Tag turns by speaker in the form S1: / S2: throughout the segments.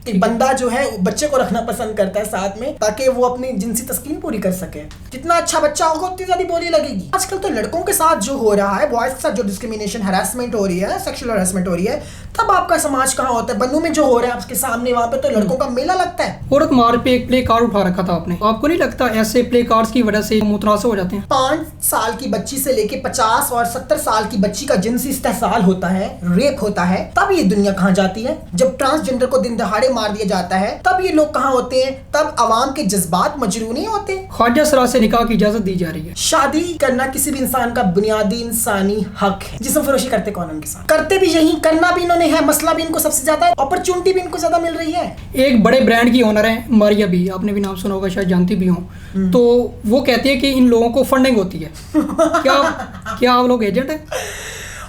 S1: एक बंदा जो है बच्चे को रखना पसंद करता है साथ में, ताकि वो अपनी जिनसी तस्कीन पूरी कर सके। जितना अच्छा बच्चा होगा उतनी ज्यादा बोली लगेगी। आजकल तो लड़कों के साथ जो हो रहा है, बॉयज के साथ जो डिस्क्रिमिनेशन, हरासमेंट हो रही है, सेक्सुअल हरासमेंट हो रही है, तब आपका समाज कहाँ होता है? बन्नू में जो हो रहा है आपके सामने, वहाँ पे तो लड़कों का मेला लगता है।
S2: औरत मार पे एक प्ले कार्ड उठा रखा था आपने, आपको नहीं लगता ऐसे प्ले कार्ड्स की वजह से मुतनाज़ हो जाते हैं?
S1: 5 साल की बच्ची से लेके 50 और 70 साल की बच्ची का जिनसी इस्तेहसाल होता है, रेप होता है, तब ये दुनिया कहाँ जाती है? जब ट्रांसजेंडर को दिन दहाड़े मार दिया जाता है, तब ये लोग कहाँ होते हैं? तब आवाम के जज्बात मजरू नहीं होते।
S2: ख्वाजा सरा से निकाह की इजाजत दी जा रही है।
S1: शादी करना किसी भी इंसान का बुनियादी इंसानी हक है। जिस्म फरोशी करते कौन उनके साथ? करते भी यही, करना भी इन्होंने है, मसला भी इनको सबसे ज्यादा है, अपॉर्चुनिटी भी इनको ज्यादा मिल रही है।
S2: एक बड़े ब्रांड की ओनर है मारिया बी, आपने भी नाम सुना होगा, शायद जानती भी हो। तो वो कहती है कि इन लोगों को फंडिंग होती है। क्या आप लोग एजेंट हैं?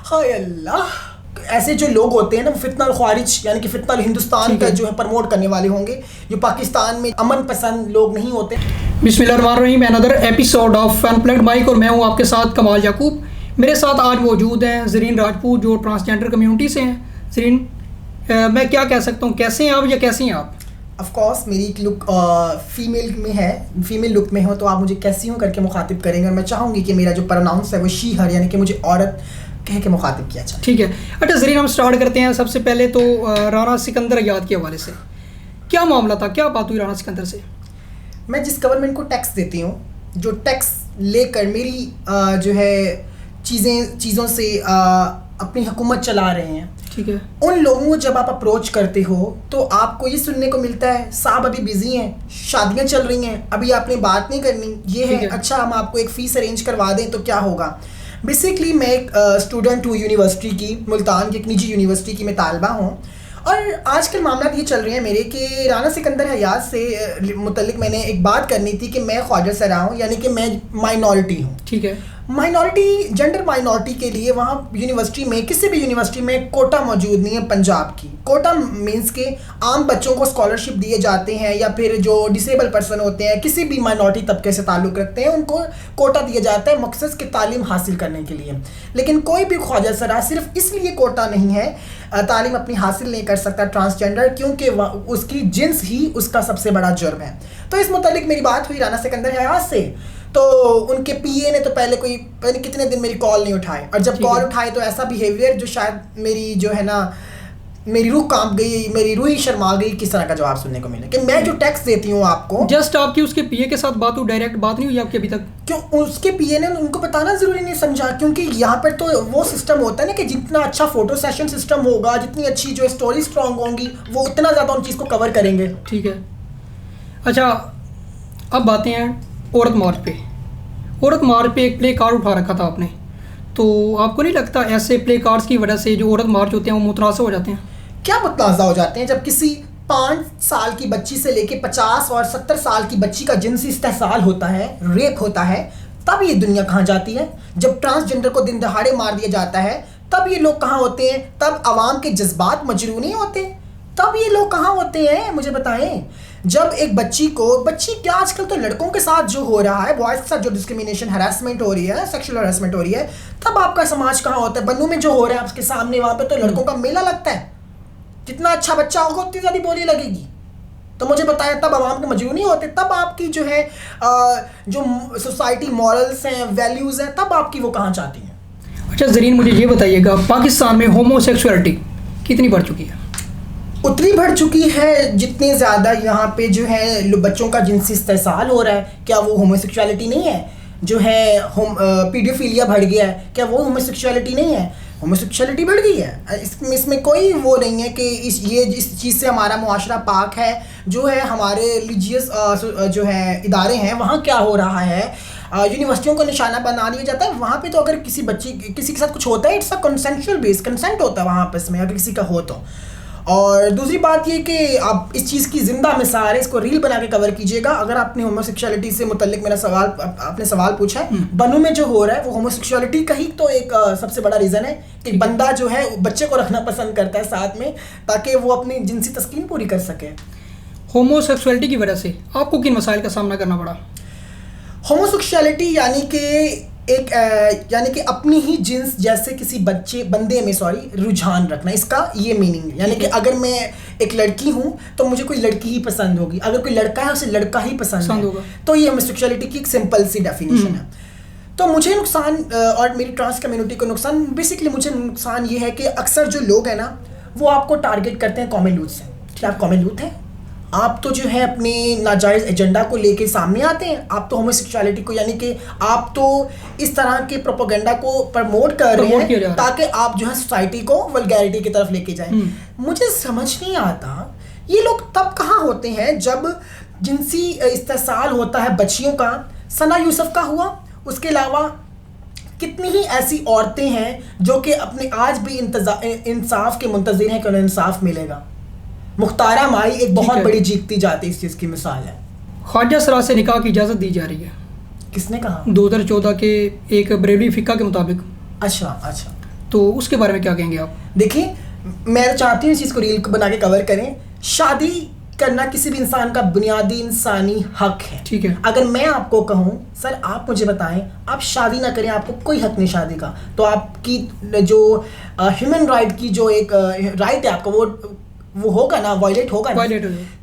S1: हाय अल्लाह, ऐसे जो लोग होते हैं ना, फितना ख्वारिज यानी कि फितना हिंदुस्तान का जो है प्रमोट करने वाले होंगे, जो पाकिस्तान में अमन पसंद लोग नहीं होते।
S2: बिस्मिल्लाहिर्रहमानिर्रहीम, another episode of unplugged mic, और मैं हूँ आपके साथ कमाल याकूब। मेरे साथ आज मौजूद हैं ज़रीन राजपूत, जो ट्रांसजेंडर कम्युनिटी से हैं। ज़रीन, मैं क्या कह सकता हूँ, कैसे हैं आप या कैसी हैं आप?
S1: ऑफ कोर्स मेरी लुक फीमेल में है, फीमेल लुक में हो, तो आप मुझे कैसी हूँ करके मुखातिब करेंगे। और मैं चाहूँगी कि मेरा जो प्रोनाउंस है वो शी हर, यानी कि मुझे औरत कह के मुखातिब किया जाए।
S2: ठीक है। अच्छा ज़रीन, हम स्टार्ट करते हैं। सबसे पहले तो राना सिकंदर याद के हवाले से क्या मामला था, क्या बात हुई राना सिकंदर से?
S1: मैं जिस गवर्नमेंट को टैक्स देती हूँ, जो टैक्स लेकर मेरी जो है चीज़ों से अपनी हुकूमत चला रहे हैं,
S2: ठीक है,
S1: उन लोगों को जब आप अप्रोच करते हो तो आपको ये सुनने को मिलता है, साहब अभी बिजी हैं, शादियां चल रही हैं, अभी आपने बात नहीं करनी, ये है अच्छा हम आपको एक फ़ीस अरेंज करवा दें तो क्या होगा। बेसिकली मैं एक स्टूडेंट हूँ यूनिवर्सिटी की, मुल्तान की एक निजी यूनिवर्सिटी की मैं तालबा हूँ। और आजकल मामला ये चल रहे हैं मेरे कि राना सिकंदर हयात से मुतल्लिक मैंने एक बात करनी थी कि मैं ख्वाजा सरा हूँ, यानी कि मैं माइनॉरिटी हूँ।
S2: ठीक है।
S1: माइनॉरिटी, जेंडर माइनॉरिटी के लिए वहाँ यूनिवर्सिटी में, किसी भी यूनिवर्सिटी में कोटा मौजूद नहीं है पंजाब की। कोटा मीन्स के आम बच्चों को स्कॉलरशिप दिए जाते हैं, या फिर जो डिसेबल पर्सन होते हैं, किसी भी माइनॉरिटी तबके से ताल्लुक़ रखते हैं, उनको कोटा दिया जाता है मकसद की तालीम हासिल करने के लिए। लेकिन कोई भी ख्वाजा सरा सिर्फ इसलिए कोटा नहीं है, तालीम अपनी हासिल नहीं कर सकता ट्रांसजेंडर, क्योंकि उसकी जिन्स ही उसका सबसे बड़ा जुर्म है। तो इस मुतालिक मेरी बात हुई राना सिकंदर हयात से, तो उनके पीए ने तो पहले कितने दिन मेरी कॉल नहीं उठाई, और जब कॉल उठाई तो ऐसा बिहेवियर जो शायद मेरी जो है ना, मेरी रूह कांप गई, मेरी रूह ही शर्मा गई, किस तरह का जवाब सुनने को मिला कि मैं जो टैक्स देती हूँ आपको।
S2: जस्ट आपकी उसके पीए के साथ बात हुई, डायरेक्ट बात नहीं हुई आपकी अभी तक?
S1: क्यों उसके पीए ने उनको बताना ज़रूरी नहीं समझा, क्योंकि यहाँ पर तो वो सिस्टम होता है ना कि जितना अच्छा फोटो सेशन सिस्टम होगा, जितनी अच्छी जो स्टोरी स्ट्रॉन्ग होंगी, वो उतना ज़्यादा उन चीज़ को कवर करेंगे।
S2: ठीक है। अच्छा, अब बातें हैं औरत मार्च पे। औरत मार्च पे एक प्ले कार्ड उठा रखा था आपने, तो आपको नहीं लगता ऐसे प्ले कार्ड्स की वजह से जो औरत मार्च होते हैं वो मुतनाज़ हो जाते हैं?
S1: क्या मुतनाज़ा हो जाते हैं? जब किसी 5 साल की बच्ची से लेके 50 और 70 साल की बच्ची का जिनसी इस्तेहसाल होता है, रेप होता है, तब ये दुनिया कहाँ जाती है? जब ट्रांसजेंडर को दिन दहाड़े मार दिया जाता है, तब ये लोग कहाँ होते हैं? तब आवाम के जज्बात मजरू नहीं होते? तब ये लोग कहाँ होते हैं, मुझे बताएं। जब एक बच्ची क्या, आजकल तो लड़कों के साथ जो हो रहा है, बॉयज के साथ जो डिस्क्रिमिनेशन, हरासमेंट हो रही है, सेक्सुअल हरासमेंट हो रही है, तब आपका समाज कहाँ होता है? बन्नू में जो हो रहा है आपके सामने, वहाँ पे तो लड़कों का मेला लगता है। जितना अच्छा बच्चा होगा उतनी ज़्यादा बोली लगेगी। तो मुझे बताया, तब आवाम के मजबूर नहीं होते? तब आपकी जो है जो सोसाइटी मॉरल्स हैं, वैल्यूज़ हैं, तब आपकी वो कहाँ जाती हैं?
S2: अच्छा ज़रीन, मुझे ये बताइएगा, पाकिस्तान में होमोसेक्सुअलिटी कितनी बढ़ चुकी है?
S1: उतनी बढ़ चुकी है जितनी ज़्यादा यहाँ पे जो है बच्चों का जिनसी इस्तेहसाल हो रहा है। क्या वो होमोसेक्सुअलिटी नहीं है? जो है पीडियोफिलिया बढ़ गया है, क्या वो होमोसेक्सुअलिटी नहीं है? होमोसेक्सुअलिटी बढ़ गई है। इसमें कोई वो नहीं है कि इस चीज़ से हमारा मुआशरा पाक है। जो है हमारे रिलीजियस जो है इदारे हैं, वहाँ क्या हो रहा है, यूनिवर्सिटियों को निशाना बना दिया जाता है। वहाँ पे तो अगर किसी के साथ कुछ होता है, it's a consensual base, consent होता है वहाँ पर, इसमें अगर किसी का हो तो। और दूसरी बात ये कि आप इस चीज़ की जिंदा मिसाल है, इसको रील बना के कवर कीजिएगा। अगर आपने होमोसेक्सुअलिटी से मुतल्लिक मेरा आपने सवाल पूछा है, बन्नू में जो हो रहा है वो होमोसेक्सुअलिटी का ही तो एक सबसे बड़ा रीज़न है कि बंदा जो है बच्चे को रखना पसंद करता है साथ में, ताकि वो अपनी जिनसी तस्कीन पूरी कर सके।
S2: होमोसेक्सुअलिटी की वजह से आपको किन मसाइल का सामना करना पड़ा?
S1: होमोसेक्सुअलिटी यानी कि एक यानी कि अपनी ही जिन्स जैसे किसी बंदे में रुझान रखना, इसका ये मीनिंग है। यानी कि अगर मैं एक लड़की हूँ तो मुझे कोई लड़की ही पसंद होगी, अगर कोई लड़का है उसे लड़का ही पसंद होगा। तो ये होमोसेक्सुअलिटी की एक सिंपल सी डेफिनेशन है। तो मुझे नुकसान और मेरी ट्रांस कम्युनिटी को नुकसान, बेसिकली मुझे नुकसान ये है कि अक्सर जो लोग हैं ना वो आपको टारगेट करते हैं कॉमन यूथ से। क्या आप कॉमन यूथ हैं? आप तो जो है अपने नाजायज़ एजेंडा को लेके सामने आते हैं, आप तो होमोसेक्सुअलिटी को यानी कि आप तो इस तरह के प्रोपेगेंडा को प्रमोट कर रहे हैं ताकि आप जो है सोसाइटी को वल्गैरिटी की तरफ लेके जाएं। मुझे समझ नहीं आता ये लोग तब कहाँ होते हैं जब जिनसी इस्तेसाल होता है बच्चियों का। सना यूसुफ का हुआ, उसके अलावा कितनी ही ऐसी औरतें हैं जो कि अपने आज भी इंसाफ के मुंतज़िर हैं कि उन्हें इंसाफ मिलेगा। मुख्तारा माई एक बहुत बड़ी जीतती जाती इस चीज़ की मिसाल है।
S2: ख्वाजा सरा से निकाह की इजाज़त दी जा रही है।
S1: किसने कहा?
S2: 2014 के एक बरेलवी फ़िक़्हा के मुताबिक।
S1: अच्छा,
S2: तो उसके बारे में क्या कहेंगे आप?
S1: देखिए, मैं चाहती हूँ इस चीज़ को रील बना के कवर करें। शादी करना किसी भी इंसान का बुनियादी इंसानी हक है।
S2: ठीक है।
S1: अगर मैं आपको कहूँ सर आप मुझे बताएं आप शादी ना करें, आपको कोई हक नहीं शादी का, तो आपकी जो ह्यूमन राइट की जो एक राइट है आपका वो होगा ना, वायलेट होगा ना।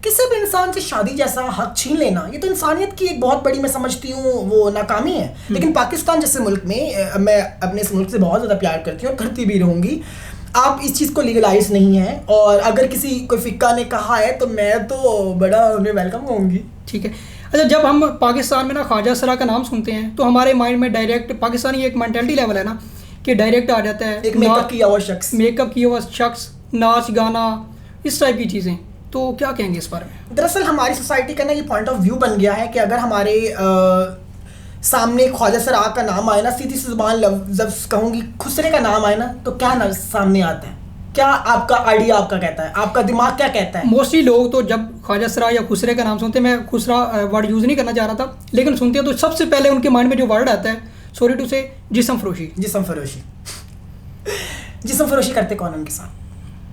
S1: किसी भी इंसान से शादी जैसा हक छीन लेना, ये तो इंसानियत की एक बहुत बड़ी मैं समझती हूँ वो नाकामी है। लेकिन पाकिस्तान जैसे मुल्क में मैं अपने इस मुल्क से बहुत ज़्यादा प्यार करती हूँ और करती भी रहूँगी। आप इस चीज़ को लीगलाइज नहीं है, और अगर किसी कोई फ़िक्का ने कहा है तो मैं तो बड़ा उन्हें वेलकम कहूँगी।
S2: ठीक है। अच्छा, जब हम पाकिस्तान में ना ख्वाजा सरा का नाम सुनते हैं तो हमारे माइंड में डायरेक्ट पाकिस्तानी एक मेंटालिटी लेवल है ना कि डायरेक्ट आ जाता है
S1: एक मेकअप किया हुआ शख्स,
S2: नाच गाना, इस टाइप की चीज़ें। तो क्या कहेंगे इस बारे में?
S1: दरअसल हमारी सोसाइटी का ना ये पॉइंट ऑफ व्यू बन गया है कि अगर हमारे सामने ख्वाजा सरा का नाम आए ना, सीधी सी जुबान लफ्ज़ कहूँगी खुसरे का नाम आए ना, तो क्या ना सामने आता है? क्या आपका आइडिया आपका कहता है, आपका दिमाग क्या कहता है?
S2: मोस्टली लोग तो जब ख्वाजा सरा या खुसरे का नाम सुनते हैं, मैं खुसरा वर्ड यूज़ नहीं करना चाह रहा था, लेकिन सुनते हैं तो सबसे पहले उनके माइंड में जो वर्ड आता है, सॉरी टू से, जिस्म फरोशी।
S1: जिस्म फरोशी करते कौन उनके साथ?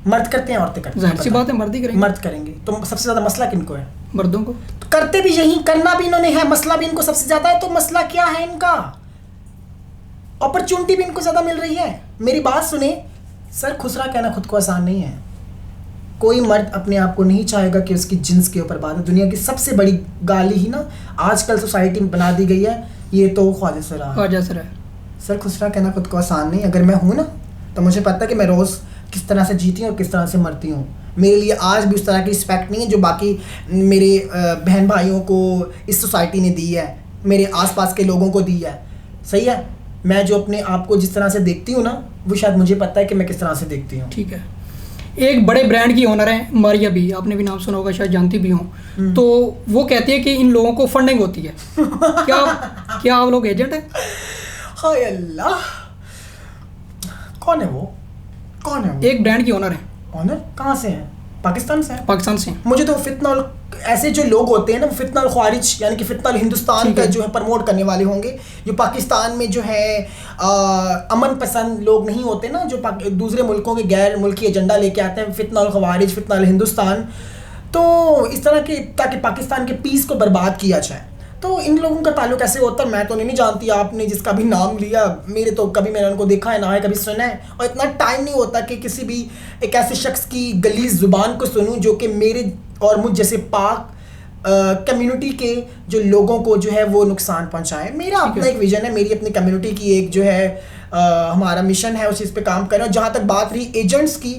S1: मर्द करते हैं, औरतें करते हैं?
S2: जाहिर सी बात है, मर्द ही करेंगे।
S1: मर्द करेंगे। तो सबसे ज़्यादा मसला किनको है?
S2: मर्दों को।
S1: तो करते भी यही, करना भी इन्होंने है, मसला भी इनको सबसे ज़्यादा है। तो मसला क्या है इनका? अपॉर्चुनिटी भी इनको ज़्यादा मिल रही है। मेरी बात सुने सर, खुसरा कहना खुद को आसान नहीं है। कोई मर्द अपने आप को नहीं चाहेगा कि उसकी जिन्स के ऊपर बात है। दुनिया की सबसे बड़ी गाली ही ना आजकल सोसाइटी में बना दी गई है, ये तो ख्वाजा सरा। सर खुसरा कहना खुद को आसान नहीं। अगर मैं हूँ ना तो मुझे पता है कि मैं रोज़ किस तरह से जीती हूँ और किस तरह से मरती हूँ। मेरे लिए आज भी उस तरह की रिस्पेक्ट नहीं है जो बाकी मेरे बहन भाइयों को इस सोसाइटी ने दी है, मेरे आसपास के लोगों को दी है। सही है, मैं जो अपने आप को जिस तरह से देखती हूँ ना, वो शायद मुझे पता है कि मैं किस तरह से देखती हूँ।
S2: ठीक है। एक बड़े ब्रांड की ओनर है मारिया बी, आपने भी नाम सुना होगा, शायद जानती भी हों। तो वो कहती है कि इन लोगों को फंडिंग होती है। क्या आप लोग एजेंट हैं?
S1: हाय अल्लाह, कौन है वो?
S2: एक ब्रांड की ओनर है।
S1: ऑनर कहाँ से है? पाकिस्तान से है?
S2: पाकिस्तान से।
S1: मुझे तो फितना ऐसे जो लोग होते हैं ना, फितना ख्वारिज यानी कि फितना हिंदुस्तान का जो है प्रमोट करने वाले होंगे, जो पाकिस्तान में जो है अमन पसंद लोग नहीं होते ना, जो दूसरे मुल्कों के गैर मुल्की एजेंडा लेके आते हैं, फितना ख्वारिज, फितना हिंदुस्तान, तो इस तरह के ताकि पाकिस्तान के पीस को बर्बाद किया जाए। तो इन लोगों का ताल्लुक ऐसे होता है, मैं तो नहीं जानती, आपने जिसका भी नाम लिया, मेरे तो कभी मैंने उनको देखा है ना है, कभी सुना है, और इतना टाइम नहीं होता कि किसी भी एक ऐसे शख्स की गलीज़ ज़ुबान को सुनूं जो कि मेरे और मुझ जैसे पाक कम्युनिटी के जो लोगों को जो है वो नुकसान पहुंचाए। मेरा अपना एक विजन है, मेरी अपनी कम्युनिटी की एक जो है हमारा मिशन है, उस चीज़ पे काम कर रहे हैं। जहाँ तक बात रही एजेंट्स की,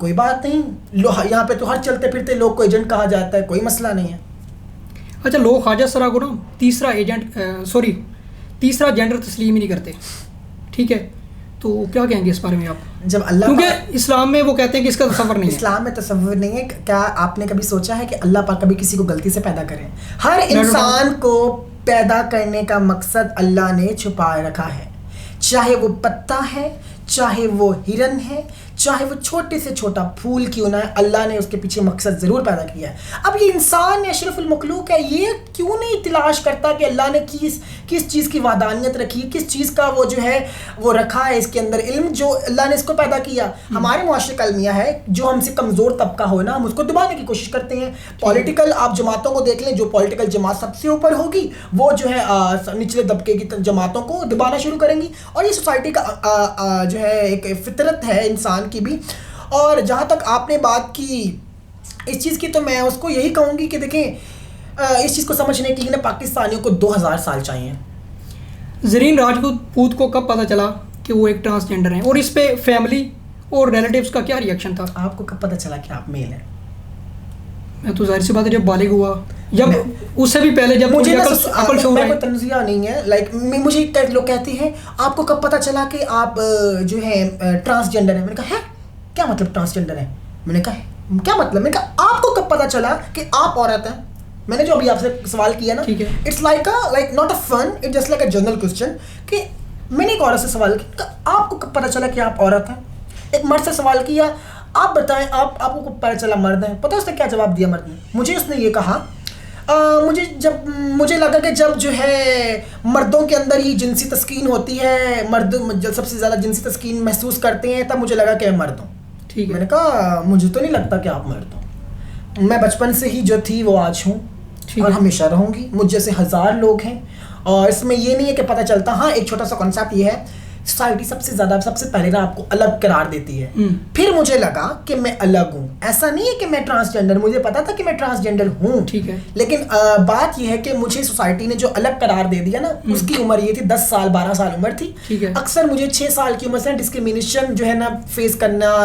S1: कोई बात नहीं, यहाँ पे तो हर चलते फिरते लोग को एजेंट कहा जाता है, कोई मसला नहीं है।
S2: अच्छा, लोग ख्वाजा सरा को ना तीसरा जेंडर तस्लीम ही नहीं करते। ठीक है, तो क्या कहेंगे इस बारे में आप?
S1: जब अल्लाह,
S2: क्योंकि इस्लाम में वो कहते हैं कि इसका तसव्वुर नहीं है।
S1: इस्लाम में तसव्वुर नहीं है। क्या आपने कभी सोचा है कि अल्लाह पाक कभी किसी को गलती से पैदा करे? हर इंसान को पैदा करने का मकसद अल्लाह ने छुपाए रखा है, चाहे वो पत्ता है, चाहे वो हिरन है, चाहे वो छोटे से छोटा फूल क्यों ना है, अल्लाह ने उसके पीछे मकसद ज़रूर पैदा किया है। अब ये इंसान है, अशरफुल मखलूक है, ये क्यों नहीं तलाश करता कि अल्लाह ने किस चीज़ की वादानियत रखी है, किस चीज़ का वो जो है वो रखा है इसके अंदर इल्म, जो अल्लाह ने इसको पैदा किया। हमारे मुआशरे का अलमिया है, जो हमसे कमज़ोर तबका हो ना, हम उसको दबाने की कोशिश करते हैं। पॉलिटिकल आप जमातों को देख लें, जो पॉलिटिकल जमात सबसे ऊपर होगी वो जो है निचले तबके की जमातों को दबाना शुरू करेंगी, और ये सोसाइटी का जो है एक फितरत है इंसान की भी। और जहाँ तक आपने बात की इस चीज़ की, तो मैं उसको यही कहूँगी कि देखें इस चीज़ को समझने के लिए ना पाकिस्तानियों को 2000 साल चाहिए।
S2: ज़रीन राजपूत को कब पता चला कि वो एक ट्रांसजेंडर हैं, और इस पे फैमिली और रिलेटिव्स का क्या रिएक्शन था?
S1: आपको कब पता चला कि आप मेल हैं?
S2: मैं तो जाहिर सी बात है जब बालिग हुआ, जब उससे भी पहले जब
S1: मुझे
S2: अकल शो
S1: कोई तंजिया नहीं है, लाइक मुझे लोग कहते हैं आपको कब पता चला कि आप जो है ट्रांसजेंडर है। मैंने कहा है क्या मतलब ट्रांसजेंडर है? मैंने कहा क्या मतलब? मैंने कहा आपको कब पता चला कि आप औरत हैं? मैंने जो अभी आपसे सवाल किया ना, it's like not a fun, it just like a general question कि मैंने एक औरत से सवाल किया आपको कब पता चला कि आप औरत हैं। एक मर्द से सवाल किया आप बताएं आपको कब पता चला मर्द हैं। पता उसने क्या जवाब दिया मर्द ने? मुझे उसने ये कहा मुझे लगा कि जब जो है मर्दों के अंदर ही जिनसी तस्कीन होती है, मर्द जब सबसे ज़्यादा जिनसी तस्कीन महसूस करते हैं, तब मुझे लगा कि मैं मर्द हूँ। ठीक है, मैंने कहा मुझे तो नहीं लगता कि आप मर्द हो, मैं बचपन से ही जो थी वो आज हूँ और हमेशा रहूँगी। मुझ जैसे 1000 लोग हैं, और इसमें ये नहीं है कि पता चलता। हाँ, एक छोटा सा कॉन्सेप्ट ये है, सोसाइटी सबसे पहले ना आपको अलग करार देती है, फिर मुझे लगा कि मैं अलग हूँ। ऐसा नहीं है कि मैं ट्रांसजेंडर, मुझे पता था कि मैं ट्रांसजेंडर हूँ, ठीक है, लेकिन बात यह है कि मुझे सोसाइटी ने जो अलग करार दे दिया ना, उसकी उम्र ये थी 10 साल 12 साल उम्र थी। अक्सर मुझे 6 साल की उम्र से डिस्क्रिमिनेशन जो है ना फेस करना,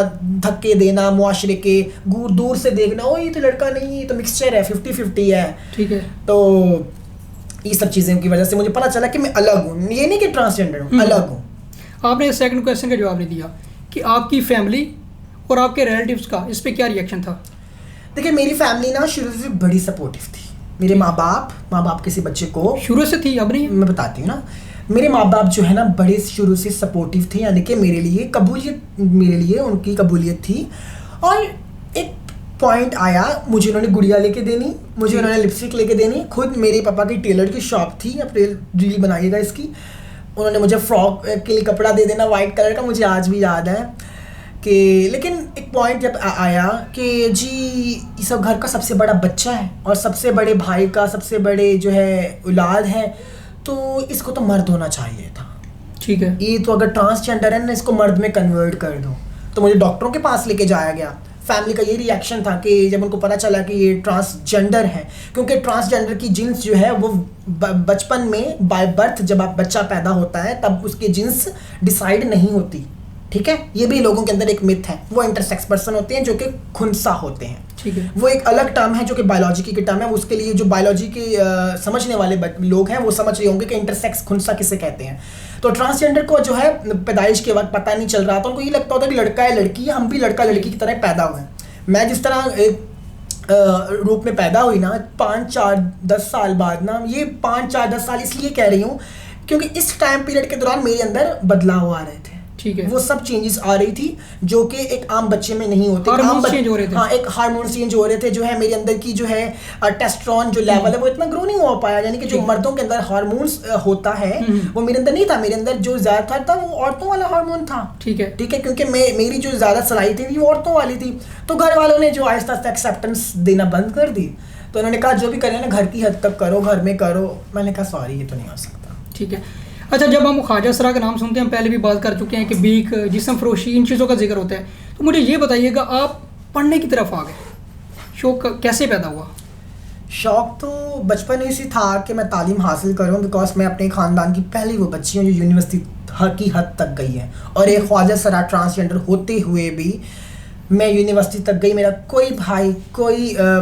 S1: धक्के देना, मुआशरे के दूर से देखना, ओ ये तो लड़का नहीं, ये तो मिक्सचर है, 50-50 है, ठीक है। तो ये सब चीज़ों की वजह से मुझे पता चला कि मैं अलग हूँ, ये नहीं कि ट्रांसजेंडर हूँ, अलग हूँ।
S2: आपने सेकंड क्वेश्चन का जवाब नहीं दिया कि आपकी फैमिली और आपके रिलेटिव्स का इस पे क्या रिएक्शन था?
S1: देखिए, मेरी फैमिली ना शुरू से बड़ी सपोर्टिव थी। मेरे माँ बाप किसी बच्चे को
S2: शुरू से थी, अब नहीं?
S1: मैं बताती हूँ ना, मेरे माँ बाप जो है ना बड़े शुरू से सपोर्टिव थे, यानी कि मेरे लिए उनकी कबूलियत थी। और एक पॉइंट आया, मुझे उन्होंने गुड़िया लेके देनी, मुझे उन्होंने लिपस्टिक लेके देनी। खुद मेरे पापा की टेलर की शॉप थी, अब रील बनाइएगा इसकी, उन्होंने मुझे फ्रॉक के लिए कपड़ा दे देना वाइट कलर का, मुझे आज भी याद है कि। लेकिन एक पॉइंट जब आया कि जी ये सब घर का सबसे बड़ा बच्चा है और सबसे बड़े भाई का सबसे बड़े जो है औलाद है, तो इसको तो मर्द होना चाहिए था, ठीक है। ये तो अगर ट्रांसजेंडर है ना, इसको मर्द में कन्वर्ट कर दो। तो मुझे डॉक्टरों के पास लेके जाया गया। फैमिली का ये रिएक्शन था कि जब उनको पता चला कि ये ट्रांसजेंडर है, क्योंकि ट्रांसजेंडर की जिन्स जो है वो बचपन में बाय बर्थ जब आप बच्चा पैदा होता है तब उसकी जिन्स डिसाइड नहीं होती, ठीक है। ये भी लोगों के अंदर एक मिथ है। वो इंटरसेक्स पर्सन होते हैं जो कि खुनसा होते हैं, ठीक है। वो एक अलग टर्म है जो कि बायोलॉजी की टर्म है। उसके लिए जो बायोलॉजी के समझने वाले लोग हैं वो समझ रहे होंगे कि इंटरसेक्स खुनसा किसे कहते हैं। तो ट्रांसजेंडर को जो है पैदाइश के वक्त पता नहीं चल रहा था, उनको ये लगता होता कि लड़का है लड़की है, हम भी लड़का लड़की की तरह पैदा हुए। मैं जिस तरह एक रूप में पैदा हुई ना 5-4-10 साल बाद ना, ये 5-4-10 साल इसलिए कह रही हूँ क्योंकि इस टाइम पीरियड के दौरान मेरे अंदर बदलाव आ रहे थे, ठीक है। वो सब चेंजेस आ रही थी जो कि एक आम बच्चे में नहीं होते।
S2: चेंज हो रहे थे।
S1: हाँ, एक हार्मोन चेंज हो रहे थे जो है मेरे अंदर की जो है टेस्टोस्टेरोन जो लेवल है वो इतना ग्रो नहीं हो पाया, यानी कि जो मर्दों के अंदर हार्मोन्स होता है वो मेरे अंदर नहीं था। मेरे अंदर जो ज्यादा था वो औरतों वाला हार्मोन था, ठीक है, ठीक है। क्योंकि मेरी जो ज्यादा सलाई थी वो औरतों वाली थी। तो घर वालों ने जो आहिस्ता आहिस्ता एक्सेप्टेंस देना बंद कर दी, तो उन्होंने कहा जो भी करें ना घर की हद तक करो, घर में करो। मैंने कहा सॉरी, ये तो नहीं हो सकता, ठीक है।
S2: अच्छा, जब हम ख्वाजा सरा का नाम सुनते हैं, हम पहले भी बात कर चुके हैं कि भीख, जिस्म फरोशी, इन चीज़ों का जिक्र होता है, तो मुझे ये बताइएगा आप पढ़ने की तरफ आ गए, शौक कैसे पैदा हुआ?
S1: शौक़ तो बचपन ही से था कि मैं तालीम हासिल करूं, बिकॉज मैं अपने ख़ानदान की पहली वो बच्ची हूँ जो यूनिवर्सिटी की हद तक गई है। और एक ख्वाजा सरा ट्रांसजेंडर होते हुए भी मैं यूनिवर्सिटी तक गई। मेरा कोई भाई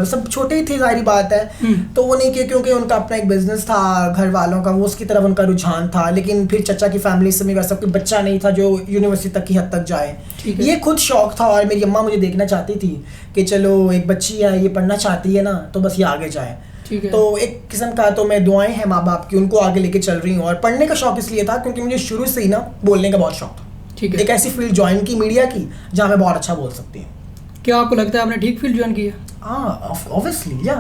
S1: सब छोटे ही थे, जाहिर बात है, तो वो नहीं किया क्योंकि उनका अपना एक बिजनेस था घर वालों का, वो उसकी तरफ उनका रुझान था। लेकिन फिर चचा की फैमिली से मेरा सब कोई बच्चा नहीं था जो यूनिवर्सिटी तक की हद तक जाए। ये खुद शौक था और मेरी अम्मा मुझे देखना चाहती थी कि चलो एक बच्ची है, ये पढ़ना चाहती है ना, तो बस ये आगे जाए। तो एक किस्म का तो मैं दुआएं हैं माँ बाप की, उनको आगे लेके चल रही हूँ। और पढ़ने का शौक इसलिए था क्योंकि मुझे शुरू से ही ना बोलने का बहुत शौक था,
S2: ठीक है।
S1: एक ऐसी फील्ड ज्वाइन की मीडिया की जहाँ मैं बहुत अच्छा बोल सकती हूँ।
S2: क्या आपको लगता है आपने ठीक फील्ड ज्वाइन किया?
S1: हाँ, ऑब्वियसली, या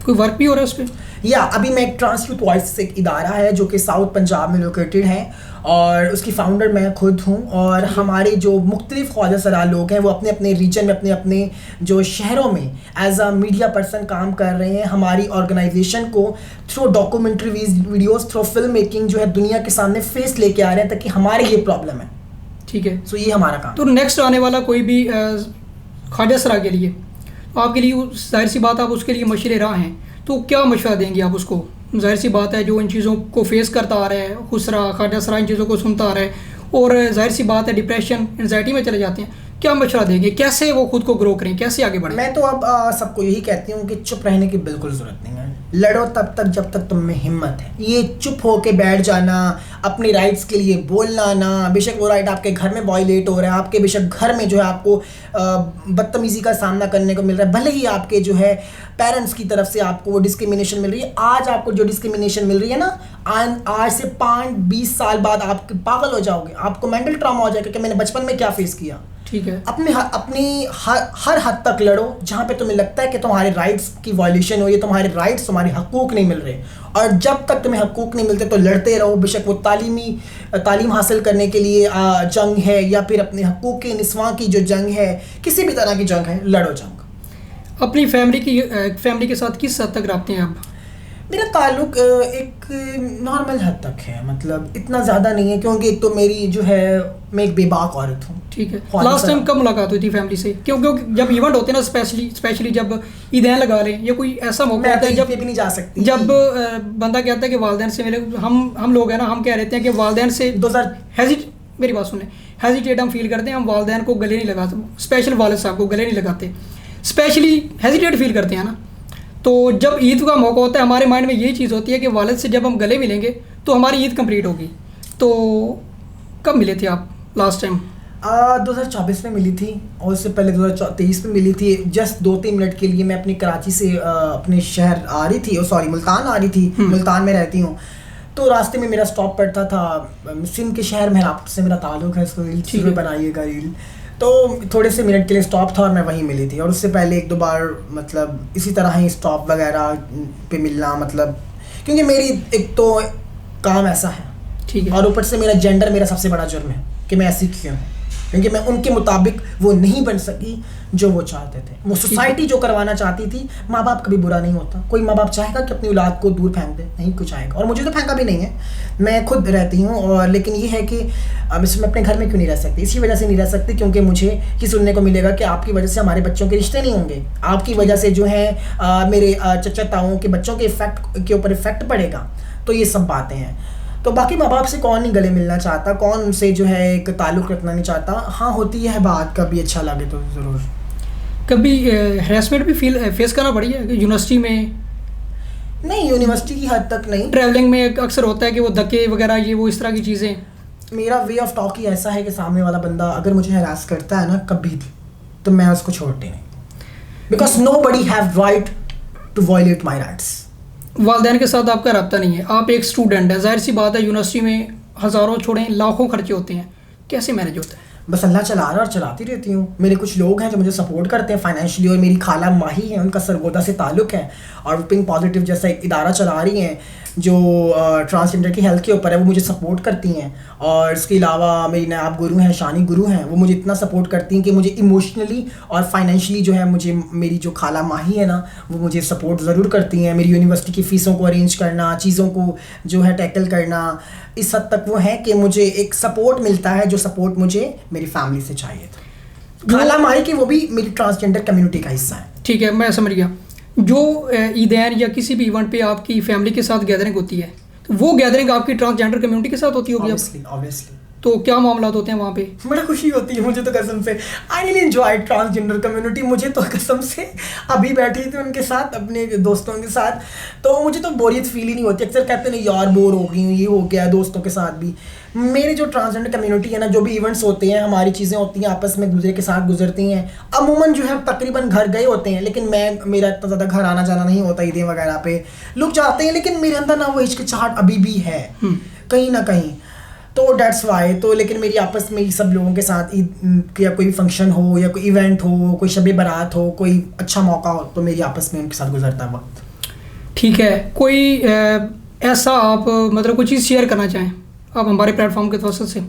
S2: कोई वर्क भी हो रहा है उस पर?
S1: या अभी मैं एक ट्रांस यूथ वॉइस एक इदारा है जो कि साउथ पंजाब में लोकेटेड है, और उसकी फाउंडर मैं खुद हूँ। और हमारे जो मुख्तलिफ ख्वाजा सरा लोग हैं वो अपने अपने रीजन में, अपने अपने जो शहरों में एज अ मीडिया पर्सन काम कर रहे हैं। हमारी ऑर्गेनाइजेशन को through documentary videos, through film making जो है दुनिया के सामने फेस लेके आ रहे हैं, ताकि हमारे ये प्रॉब्लम है।
S2: ठीक है,
S1: सो ये हमारा काम।
S2: तो नेक्स्ट आने वाला कोई भी ख्वाजा सरा के लिए, तो आपके लिए जाहिर सी बात आप उसके लिए मशरे राह हैं, तो क्या मशवरा देंगे आप उसको? जाहिर सी बात है जो इन चीज़ों को फेस करता आ रहा है, खुसरा ख्वाजा सरा इन चीज़ों को सुनता आ रहा है, और जाहिर सी बात है डिप्रेशन, एंजाइटी में चले जाते हैं, क्या मशवरा देंगे? कैसे वो खुद को ग्रो करें, कैसे आगे बढ़ें?
S1: मैं तो अब सबको यही कहती हूँ कि चुप रहने की बिल्कुल ज़रूरत नहीं है। लड़ो तब तक जब तक तुम में हिम्मत है। ये चुप होके बैठ जाना, अपनी राइट्स के लिए बोलना ना, बेशक वो राइट आपके घर में वायलेट हो रहा है, आपके बेशक घर में जो है आपको बदतमीज़ी का सामना करने को मिल रहा है, भले ही आपके जो है पेरेंट्स की तरफ से आपको वो डिस्क्रिमिनेशन मिल रही है। आज आपको जो डिस्क्रिमिनेशन मिल रही है ना, आज से 5-20 साल बाद आप पागल हो जाओगे, आपको मेंटल ट्रॉमा हो जाएगा कि मैंने बचपन में क्या फेस किया।
S2: ठीक है,
S1: अपनी हर हद तक लड़ो जहाँ पे तुम्हें लगता है कि तुम्हारे राइट्स की वायलेशन हो, ये तुम्हारे राइट्स, तुम्हारे हकूक़ नहीं मिल रहे, और जब तक तुम्हें हकूक़ नहीं मिलते तो लड़ते रहो। बेशक वो तालीम हासिल करने के लिए जंग है, या फिर अपने हकूक़ के निस्वां की जो जंग है, किसी भी तरह की जंग है, लड़ो जंग।
S2: अपनी फैमिली के साथ किस हद तक रखते हैं आप?
S1: मेरा ताल्लुक एक नॉर्मल हद तक है, मतलब इतना ज़्यादा नहीं है, क्योंकि एक तो मेरी जो है मैं एक बेबाक औरत हूँ।
S2: ठीक है, लास्ट टाइम कब मुलाकात हुई थी फैमिली से? क्योंकि जब इवेंट होते हैं ना, स्पेशली जब ईदें लगा लें, या कोई ऐसा मौका होता है जब
S1: भी नहीं जा सकती,
S2: जब बंदा कहता है कि वालदैन से मिले, हम लोग हैं ना, हम कह रहे हैं कि वालदैन से
S1: 2000
S2: मेरी बात सुने, हेजिटेट हम फील करते हैं, हम वालदैन को गले नहीं लगाते, स्पेशल वालिद साहब को गले नहीं लगाते, स्पेशली हेजिटेट फील करते हैं ना। तो जब ईद का मौका होता है, हमारे माइंड में ये चीज़ होती है कि वालिद से जब हम गले मिलेंगे तो हमारी ईद कंप्लीट होगी। तो कब मिले थे आप लास्ट टाइम?
S1: 2024 में मिली थी, और उससे पहले 2023 में मिली थी। जस्ट 2-3 मिनट के लिए मैं अपनी कराची से अपने शहर आ रही थी, सॉरी मुल्तान आ रही थी, मुल्तान में रहती हूँ। तो रास्ते में मेरा स्टॉप पड़ता था सिंध के शहर मेहराबट से, मेरा ताल्लुक है, इसको रील बनाइएगा रील। तो थोड़े से मिनट के लिए स्टॉप था और मैं वहीं मिली थी, और उससे पहले 1-2 बार मतलब इसी तरह ही स्टॉप वगैरह पे मिलना, मतलब क्योंकि मेरी एक तो काम ऐसा है,
S2: ठीक है,
S1: और ऊपर से मेरा जेंडर मेरा सबसे बड़ा जुर्म है कि मैं ऐसी क्यों हूँ, क्योंकि मैं उनके मुताबिक वो नहीं बन सकी जो वो चाहते थे। वो सोसाइटी जो करवाना चाहती थी, माँ बाप कभी बुरा नहीं होता, कोई माँ बाप चाहेगा कि अपनी औलाद को दूर फेंक दे? नहीं, कुछ आएगा, और मुझे तो फेंका भी नहीं है, मैं खुद रहती हूँ। और लेकिन ये है कि अब इसमें अपने घर में क्यों नहीं रह सकती? इसी वजह से नहीं रह सकती क्योंकि मुझे ये सुनने को मिलेगा कि आपकी वजह से हमारे बच्चों के रिश्ते नहीं होंगे, आपकी वजह से जो है मेरे चचा ताऊओं के बच्चों के ऊपर इफेक्ट पड़ेगा। तो ये सब बातें हैं। तो बाकी माँ बाप से कौन नहीं गले मिलना चाहता, कौन उनसे जो है एक ताल्लुक़ रखना नहीं चाहता। हाँ, होती है बात, कभी अच्छा लगे तो ज़रूर।
S2: कभी हैरेसमेंट भी फेस करना पड़ी है यूनिवर्सिटी में?
S1: नहीं, यूनिवर्सिटी की हद तक नहीं,
S2: ट्रैवलिंग में अक्सर होता है कि वो धक्के वगैरह, ये वो इस तरह की चीज़ें।
S1: मेरा वे ऑफ टॉक ही ऐसा है कि सामने वाला बंदा अगर मुझे हरास करता है ना कभी भी, तो मैं उसको छोड़ती नहीं, because nobody have right to violate my rights.
S2: वालदैन के साथ आपका रब्ता नहीं है, आप एक स्टूडेंट है, जाहिर सी बात है यूनिवर्सिटी में हज़ारों छोड़ें लाखों खर्चे होते हैं, कैसे मैनेज होता है?
S1: बस अल्लाह चला रहा है और चलाती रहती हूँ। मेरे कुछ लोग हैं जो मुझे सपोर्ट करते हैं फाइनेंशियली, और मेरी खाला माही है, उनका सरगोदा से ताल्लुक़ है, और पिंक पॉजिटिव जैसा एक इदारा चला रही हैं जो ट्रांसजेंडर की हेल्थ के ऊपर है, वो मुझे सपोर्ट करती हैं। और इसके अलावा मेरी नायाब गुरु हैं, शानी गुरु हैं, वो मुझे इतना सपोर्ट करती हैं कि मुझे इमोशनली और फाइनेंशियली जो है मुझे मेरी जो खाला माही है ना, वो मुझे सपोर्ट ज़रूर करती हैं। मेरी यूनिवर्सिटी की फ़ीसों को अरेंज करना, चीज़ों को जो है टैकल करना, इस हद तक वो है कि मुझे एक सपोर्ट मिलता है, जो सपोर्ट मुझे मेरी फैमिली से चाहिए था। खाला माही की वो भी मेरी ट्रांसजेंडर कम्युनिटी का हिस्सा है।
S2: ठीक है, मैं समझ गया। जो ईदैन या किसी भी इवेंट पे आपकी फैमिली के साथ गैदरिंग होती है, तो वो गैदरिंग आपकी ट्रांसजेंडर कम्युनिटी के साथ होती होगी?
S1: ऑब्वियसली।
S2: तो क्या मामला होते हैं वहाँ पे?
S1: बड़ा खुशी होती है मुझे तो कसम से। I really enjoy transgender community. मुझे तो कसम से अभी बैठी थी उनके साथ, अपने दोस्तों के साथ, तो मुझे तो बोरियत फील ही नहीं होती। अक्सर कहते नहीं यार बोर हो गई हूँ, ये हो गया दोस्तों के साथ भी। मेरे जो ट्रांसजेंडर कम्युनिटी है ना, जो भी इवेंट्स होते हैं, हमारी चीज़ें होती हैं, आपस में दूसरे के साथ गुजरती हैं। अमूमन जो है तकरीबन घर गए होते हैं, लेकिन मेरा इतना ज़्यादा घर आना जाना नहीं होता ईदें वगैरह पे। लोग जाते हैं, लेकिन मेरे अंदर ना वो हिचकिचाहट अभी भी है कहीं ना कहीं। तो डेट्स वाई। तो लेकिन मेरी आपस में सब लोगों के साथ ईद या कोई फंक्शन हो या कोई इवेंट हो, कोई शब बारात हो, कोई अच्छा मौका हो, तो मेरी आपस में उनके साथ गुजरता है वक्त।
S2: ठीक है, कोई ऐसा आप मतलब कोई चीज़ शेयर करना चाहें आप हमारे प्लेटफॉर्म के वजह से?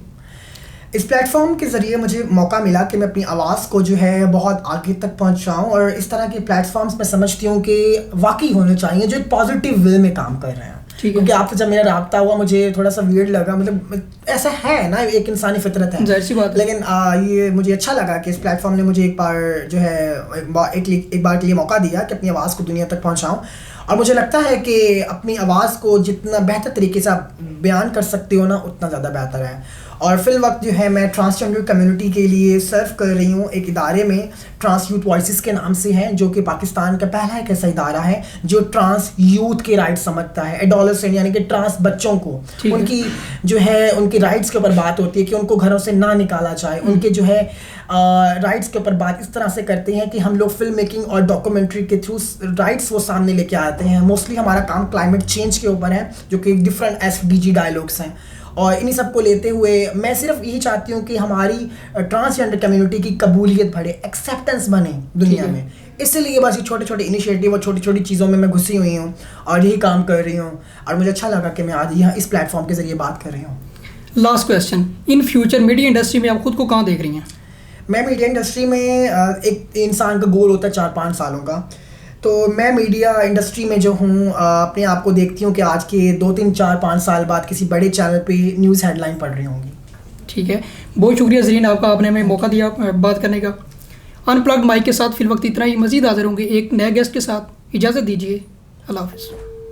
S1: इस प्लेटफॉर्म के ज़रिए मुझे मौका मिला कि मैं अपनी आवाज़ को जो है बहुत आगे तक पहुंचाऊं, और इस तरह के प्लेटफॉर्म्स मैं समझती हूँ कि वाकई होने चाहिए जो एक पॉजिटिव वे में काम कर रहे हैं। क्योंकि आपसे जब मेरा रब्ता हुआ मुझे थोड़ा सा वियर्ड लगा, मतलब ऐसा है ना, एक इंसानी फितरत है,
S2: जाहिर सी बात है।
S1: लेकिन ये मुझे अच्छा लगा कि इस प्लेटफॉर्म ने मुझे एक बार जो है एक बार के लिए मौका दिया कि अपनी आवाज़ को दुनिया तक पहुँचाऊँ। और मुझे लगता है कि अपनी आवाज़ को जितना बेहतर तरीके से आप बयान कर सकते हो ना, उतना ज़्यादा बेहतर है। और फिल वक्त जो है मैं ट्रांसजेंडर कम्युनिटी के लिए सर्व कर रही हूँ एक इदारे में, ट्रांस यूथ वॉइसेस के नाम से है, जो कि पाकिस्तान का पहला एक ऐसा इदारा है जो ट्रांस यूथ के राइट्स समझता है, एडोलेसेंट यानी कि ट्रांस बच्चों को उनकी जो है उनकी राइट्स के ऊपर बात होती है कि उनको घरों से ना निकाला जाए, उनके जो है राइट्स के ऊपर बात इस तरह से करते हैं कि हम लोग फिल्म मेकिंग और डॉक्यूमेंट्री के थ्रू राइट्स वो सामने लेके आते हैं। मोस्टली हमारा काम क्लाइमेट चेंज के ऊपर है, जो कि डिफरेंट SDG डायलॉग्स हैं, और इन्हीं सब को लेते हुए मैं सिर्फ यही चाहती हूँ कि हमारी ट्रांसजेंडर कम्युनिटी की कबूलियत बढ़े, एक्सेप्टेंस बने दुनिया में। इसलिए बस ये छोटे छोटे इनिशिएटिव और छोटी छोटी चीज़ों में मैं घुसी हुई हूँ और यही काम कर रही हूँ, और मुझे अच्छा लगा कि मैं आज यहाँ इस प्लेटफॉर्म के ज़रिए बात कर रही हूँ।
S2: Last question, in future media industry में आप खुद को कहाँ देख रही हैं?
S1: मैं मीडिया इंडस्ट्री में एक इंसान का गोल होता है 4-5 सालों का, तो मैं मीडिया इंडस्ट्री में जो हूँ अपने आप को देखती हूँ कि आज के 2-3-4-5 साल बाद किसी बड़े चैनल पे न्यूज़ हेडलाइन पढ़ रही होंगी। ठीक
S2: है, बहुत शुक्रिया ज़रीन आपका, आपने हमें मौका दिया बात करने का। अनप्लग्ड माइक के साथ फिल वक्त इतना ही, मज़ीद हाजिर होंगे एक नए गेस्ट के साथ। इजाज़त दीजिए, अल्लाह हाफ़िज़।